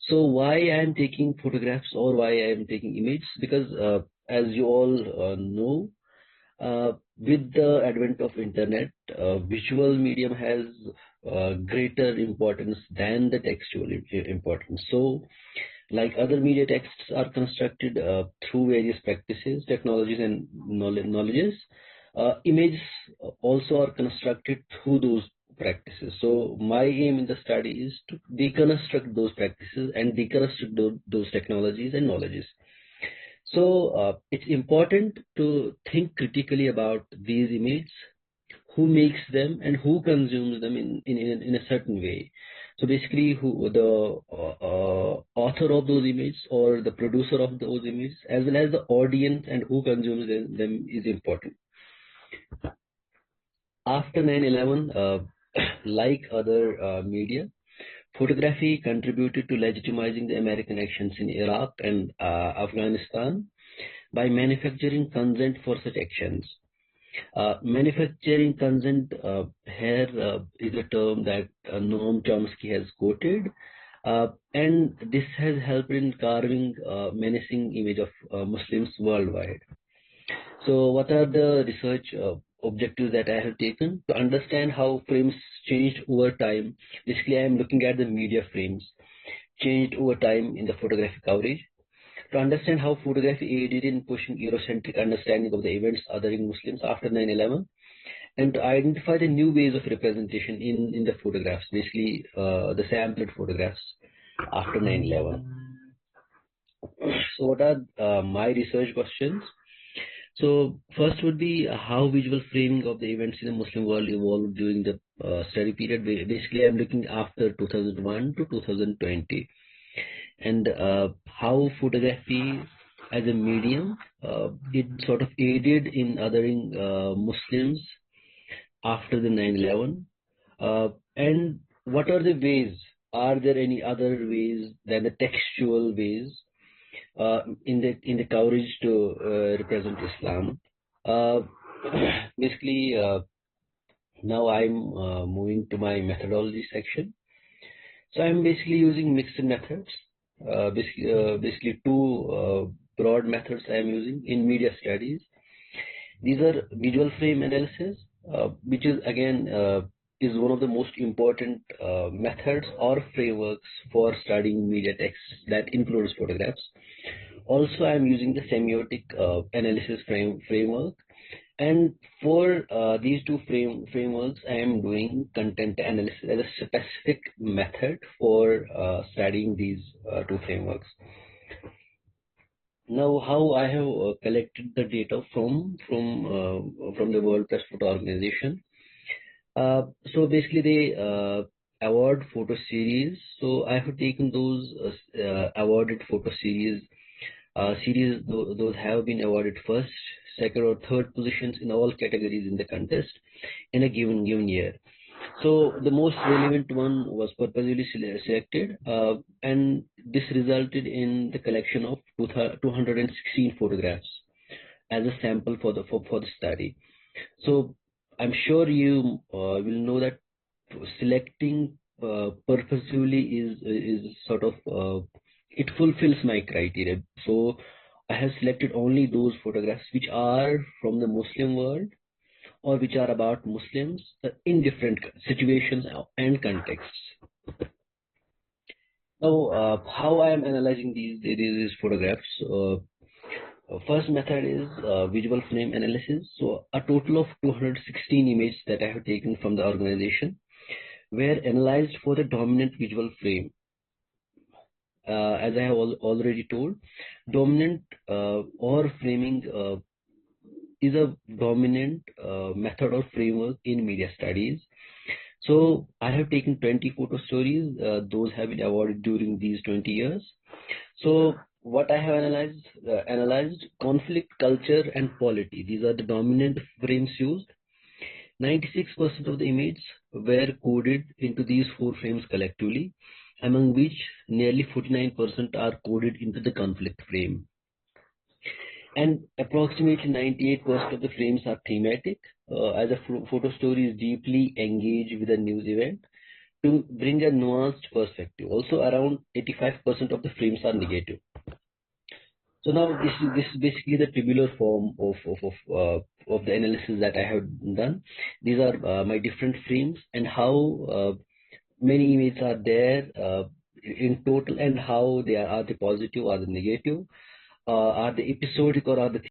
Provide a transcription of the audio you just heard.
So why I am taking photographs or why I am taking images? Because as you all know, with the advent of internet, visual medium has greater importance than the textual importance. So, like other media texts are constructed through various practices, technologies, and knowledges, images also are constructed through those practices. So my aim in the study is to deconstruct those practices and deconstruct those technologies and knowledges. So it's important to think critically about these images, who makes them and who consumes them in a certain way. So basically, who the author of those images or the producer of those images, as well as the audience and who consumes them is important. After 9/11, like other media, photography contributed to legitimizing the American actions in Iraq and Afghanistan by manufacturing consent for such actions. Manufacturing consent here is a term that Noam Chomsky has quoted, and this has helped in carving menacing image of Muslims worldwide. So what are the research objectives that I have taken? To understand how frames changed over time. Basically, I am looking at the media frames changed over time in the photographic coverage. To understand how photography aided in pushing Eurocentric understanding of the events othering Muslims after 9/11, and to identify the new ways of representation in the photographs, basically the sampled photographs after 9/11. So what are my research questions? So first would be how visual framing of the events in the Muslim world evolved during the study period. Basically, I'm looking after 2001 to 2020, and how photography as a medium it sort of aided in othering Muslims after the 9/11, and what are the ways? Are there any other ways than the textual ways in the coverage to represent Islam? Uh, basically, now I'm moving to my methodology section. So I'm basically using mixed methods. Basically two broad methods I'm using in media studies. These are visual frame analysis, which is again is one of the most important methods or frameworks for studying media texts that includes photographs. Also, I'm using the semiotic analysis framework, and for these two frameworks, I am doing content analysis as a specific method for studying these two frameworks. Now, how I have collected the data from the World Press Photo Organization. So basically, they award photo series. So I have taken those awarded photo series. Those have been awarded first, second, or third positions in all categories in the contest in a given year. So the most relevant one was purposely selected, and this resulted in the collection of 216 photographs as a sample for the study. So I'm sure you will know that selecting purposefully is sort of it fulfills my criteria. So I have selected only those photographs which are from the Muslim world or which are about Muslims in different situations and contexts. Now, how I am analyzing these photographs? First method is visual frame analysis. So a total of 216 images that I have taken from the organization were analyzed for the dominant visual frame. As I have already told, dominant or framing is a dominant method or framework in media studies. So I have taken 20 photo stories. Those have been awarded during these 20 years. So what I have analyzed conflict, culture, and polity. These are the dominant frames used. 96% of the images were coded into these four frames collectively, among which nearly 49% are coded into the conflict frame. And approximately 98% of the frames are thematic, as a photo story is deeply engaged with a news event. to bring a nuanced perspective. Also, around 85% of the frames are negative. So now this is basically the tabular form of the analysis that I have done. These are my different frames and how many images are there in total, and how they are they positive, are they negative, are they episodic, or are they